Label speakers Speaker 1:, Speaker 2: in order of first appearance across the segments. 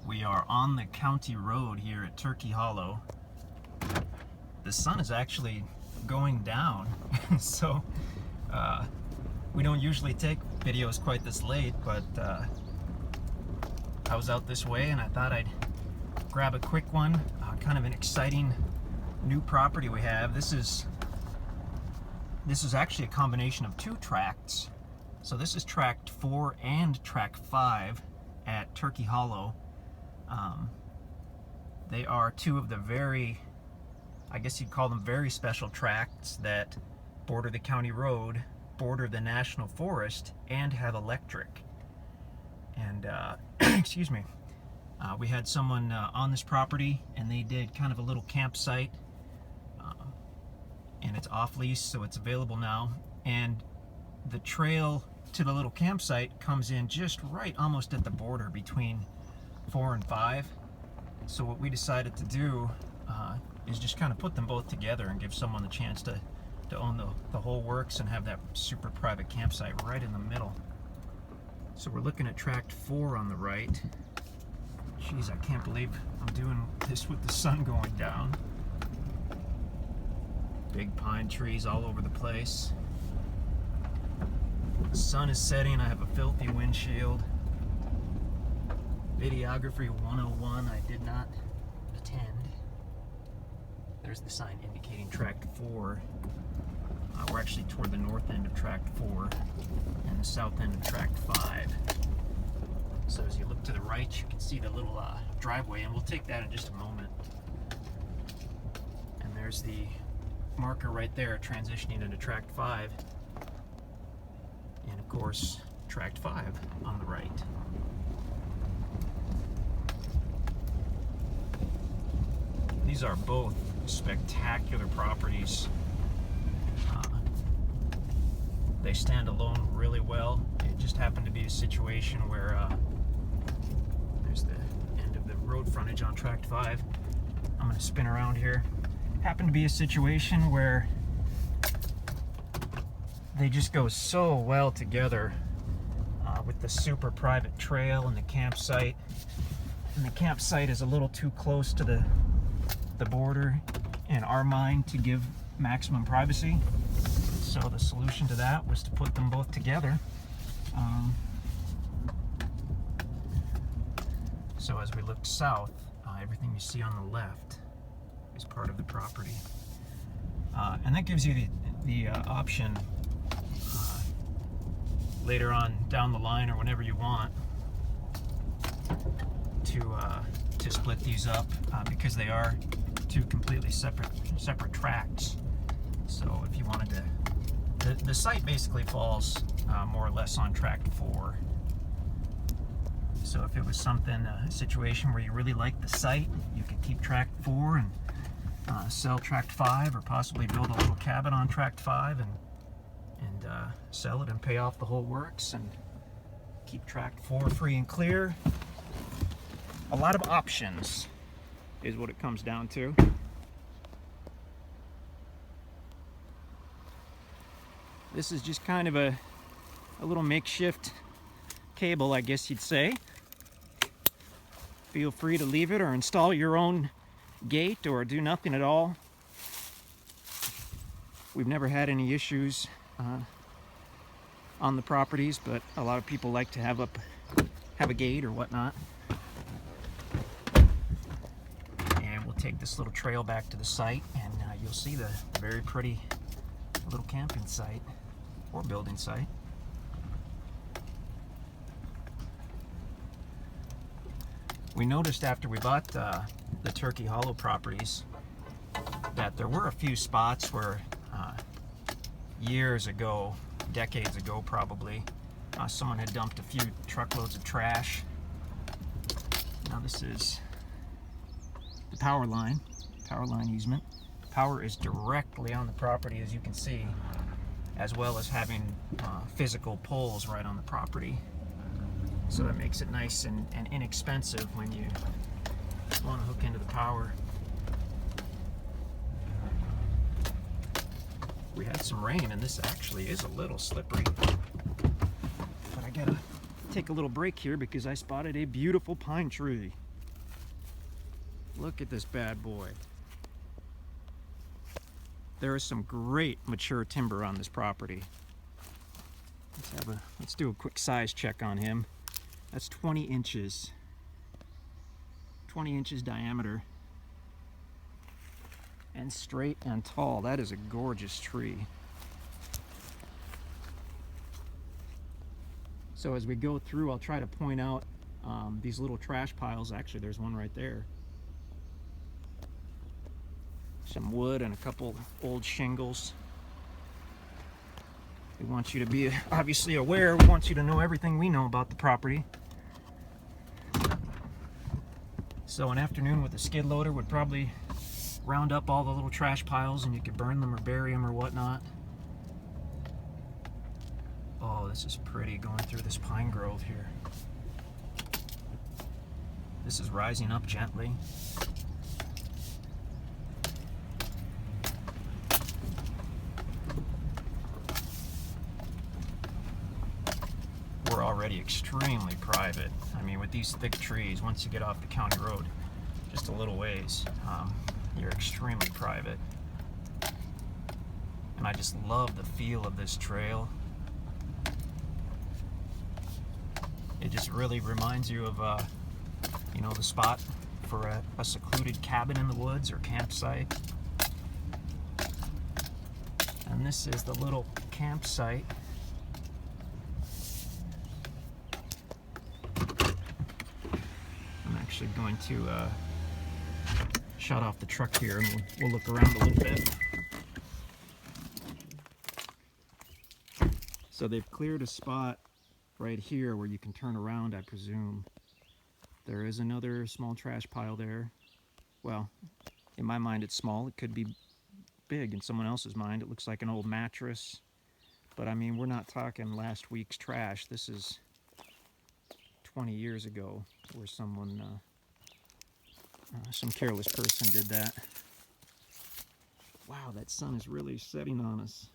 Speaker 1: We are on the county road here at Turkey Hollow. The sun is actually going down, so we don't usually take videos quite this late, but I was out this way and I thought I'd grab a quick one. Kind of an exciting new property we have. This is actually a combination of two tracts. So this is tract 4 and tract 5 at Turkey Hollow. They are two of the very, I guess you'd call them very special tracts that border the county road, border the national forest, and have electric. And excuse me, we had someone on this property, and they did kind of a little campsite, and it's off lease, so it's available now. And the trail to the little campsite comes in just right almost at the border between 4 and 5. So what we decided to do is just kind of put them both together and give someone the chance to own the whole works and have that super private campsite right in the middle. So we're looking at tract 4 on the right. Jeez, I can't believe I'm doing this with the sun going down. Big pine trees all over the place. The sun is setting. I have a filthy windshield. Videography 101 I did not attend. There's the sign indicating tract 4. We're actually toward the north end of tract 4 and the south end of tract 5. So as you look to the right, you can see the little driveway, and we'll take that in just a moment. And there's the marker right there transitioning into tract 5. And of course, tract 5 on the right. These are both spectacular properties. They stand alone really well. It just happened to be a situation where there's the end of the road frontage on tract 5. I'm going to spin around here. Happened to be a situation where they just go so well together with the super private trail and the campsite. And the campsite is a little too close to the border in our mind to give maximum privacy. So the solution to that was to put them both together. So as we look south, everything you see on the left is part of the property. And that gives you the option later on down the line or whenever you want to split these up because they are two completely separate tracts. So if you wanted to, the site basically falls more or less on tract 4. So if it was a situation where you really like the site, you could keep tract 4 and sell tract 5, or possibly build a little cabin on tract 5 and sell it and pay off the whole works and keep tract 4 free and clear. A lot of options is what it comes down to. This is just kind of a little makeshift cable, I guess you'd say. Feel free to leave it or install your own gate or do nothing at all. We've never had any issues on the properties, but a lot of people like to have a gate or whatnot. And we'll take this little trail back to the site, and you'll see the very pretty little camping site or building site. We noticed after we bought the Turkey Hollow properties that there were a few spots where years ago, decades ago probably, someone had dumped a few truckloads of trash. Now this is the power line easement. Power is directly on the property, as you can see, as well as having physical poles right on the property. So that makes it nice and inexpensive when you want to hook into the power. We had some rain, and this actually is a little slippery. But I gotta take a little break here because I spotted a beautiful pine tree. Look at this bad boy. There is some great mature timber on this property. Let's do a quick size check on him. That's 20 inches. 20 inches diameter. And straight and tall. That is a gorgeous tree. So as we go through, I'll try to point out these little trash piles. Actually, there's one right there. Some wood and a couple old shingles. We want you to be obviously aware. We want you to know everything we know about the property. So an afternoon with a skid loader would probably round up all the little trash piles and you could burn them or bury them or whatnot. Oh, this is pretty going through this pine grove here. This is rising up gently. We're already extremely private. I mean, with these thick trees, once you get off the county road, just a little ways, you're extremely private. And I just love the feel of this trail. It just really reminds you of, you know, the spot for a secluded cabin in the woods or campsite. And this is the little campsite. I'm actually going to shut off the truck here and we'll look around a little bit. So they've cleared a spot right here where you can turn around, I presume. There is another small trash pile there. Well, in my mind it's small. It could be big in someone else's mind. It looks like an old mattress. But I mean, we're not talking last week's trash. This is 20 years ago where someone, some careless person did that. Wow, that sun is really setting on us.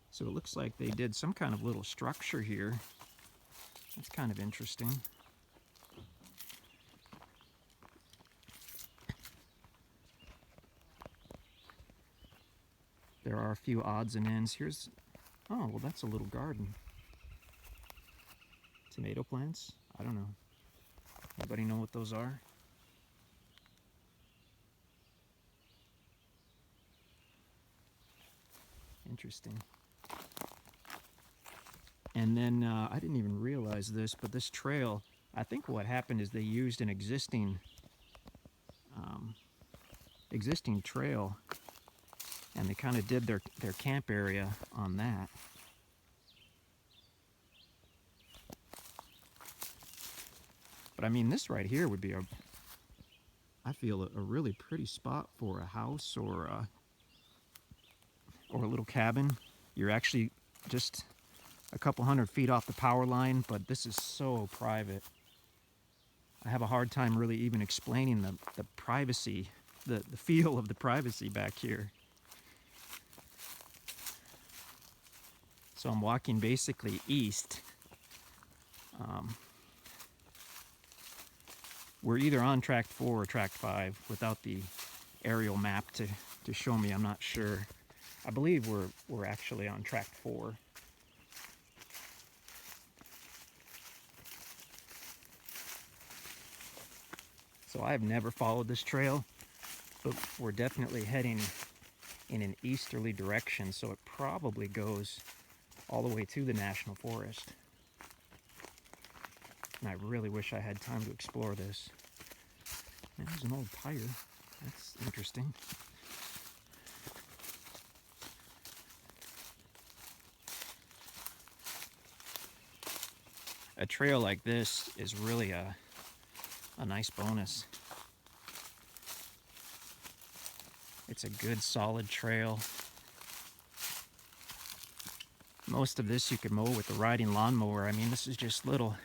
Speaker 1: So it looks like they did some kind of little structure here. That's kind of interesting. There are a few odds and ends. Here's, oh, well, that's a little garden. Tomato plants? I don't know. Anybody know what those are? Interesting. And then I didn't even realize this, but this trail, I think what happened is they used an existing trail, and they kind of did their camp area on that. But I mean, this right here would be I feel a really pretty spot for a house or a little cabin. You're actually just a couple hundred feet off the power line, but this is so private. I have a hard time really even explaining the privacy, the feel of the privacy back here. So I'm walking basically east. We're either on Tract 4 or Tract 5 without the aerial map to show me. I'm not sure. I believe we're actually on Tract 4. So I've never followed this trail, but we're definitely heading in an easterly direction, so it probably goes all the way to the National Forest. And I really wish I had time to explore this. And there's an old tire. That's interesting. A trail like this is really a nice bonus. It's a good solid trail. Most of this you could mow with the riding lawnmower. I mean, this is just little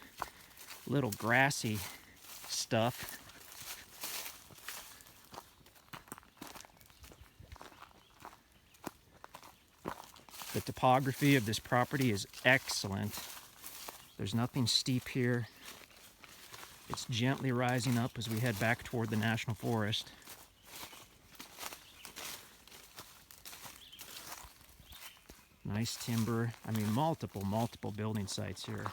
Speaker 1: grassy stuff. The topography of this property is excellent. There's nothing steep here. It's gently rising up as we head back toward the National Forest. Nice timber. I mean, multiple building sites here.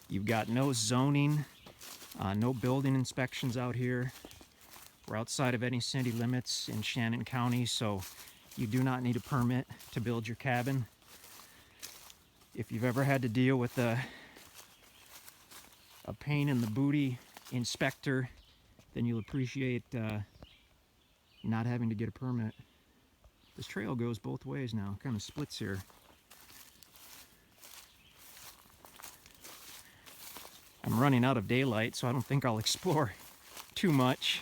Speaker 1: You've got no zoning, no building inspections out here. We're outside of any city limits in Shannon County, so you do not need a permit to build your cabin. If you've ever had to deal with a pain in the booty inspector, then you'll appreciate not having to get a permit. This trail goes both ways now, kind of splits here. I'm running out of daylight, so I don't think I'll explore too much,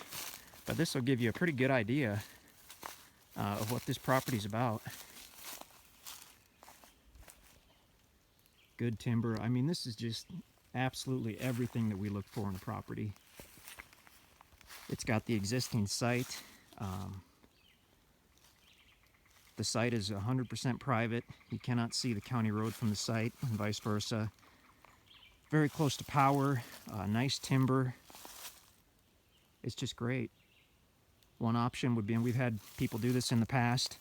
Speaker 1: but this will give you a pretty good idea of what this property's about. Good timber. I mean, this is just absolutely everything that we look for in a property. It's got the existing site. The site is 100% private. You cannot see the county road from the site, and vice versa. Very close to power, nice timber. It's just great. One option would be, and we've had people do this in the past,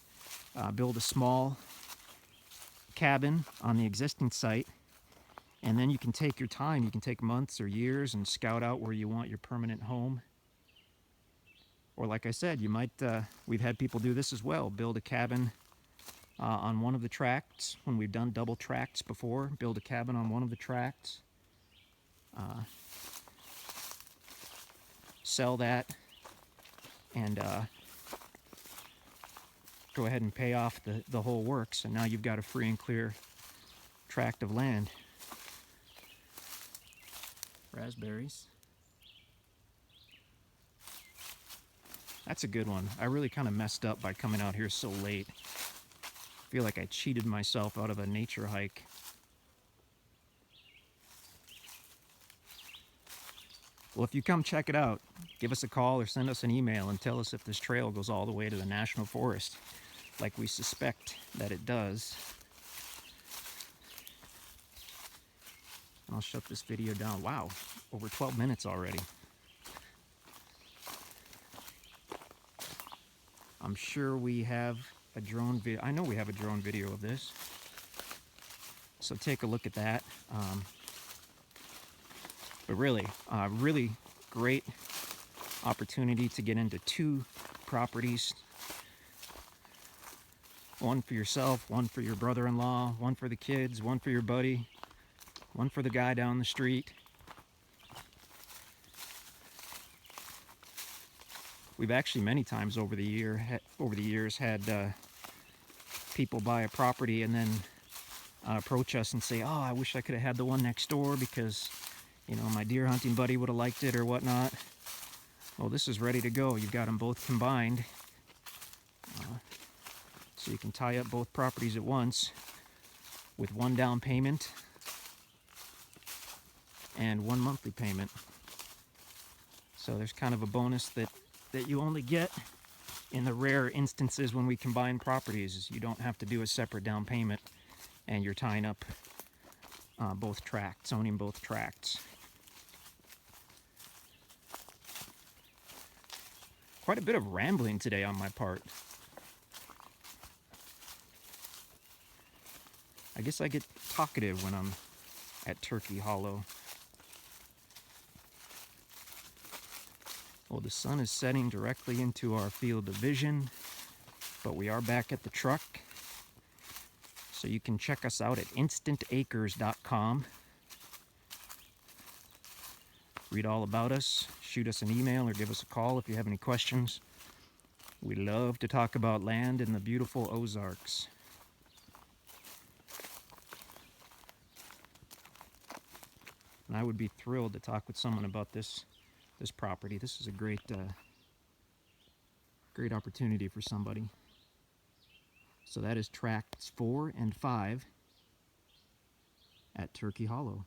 Speaker 1: build a small cabin on the existing site, and then you can take your time. You can take months or years and scout out where you want your permanent home. Or like I said, you might, we've had people do this as well, build a cabin on one of the tracts. When we've done double tracts before, build a cabin on one of the tracts, sell that, and go ahead and pay off the whole works, and now you've got a free and clear tract of land. Raspberries. That's a good one. I really kind of messed up by coming out here so late. I feel like I cheated myself out of a nature hike. Well, if you come check it out, give us a call or send us an email and tell us if this trail goes all the way to the National Forest, like we suspect that it does. I'll shut this video down. Wow, over 12 minutes already. I'm sure we have a drone video. I know we have a drone video of this. So take a look at that. But really, really great opportunity to get into 2 properties. One for yourself, one for your brother-in-law, one for the kids, one for your buddy, one for the guy down the street. We've actually many times over the years had people buy a property and then approach us and say, "Oh, I wish I could have had the one next door because, you know, my deer hunting buddy would have liked it or whatnot." Well, this is ready to go. You've got them both combined, so you can tie up both properties at once with one down payment and one monthly payment. So there's kind of a bonus that you only get in the rare instances when we combine properties. Is you don't have to do a separate down payment, and you're tying up both tracts, owning both tracts. Quite a bit of rambling today on my part. I guess I get talkative when I'm at Turkey Hollow. Well, the sun is setting directly into our field of vision, but we are back at the truck. So you can check us out at InstantAcres.com. Read all about us, shoot us an email or give us a call if you have any questions. We love to talk about land in the beautiful Ozarks. And I would be thrilled to talk with someone about this property. This is a great opportunity for somebody. So that is Tracts 4 and 5 at Turkey Hollow.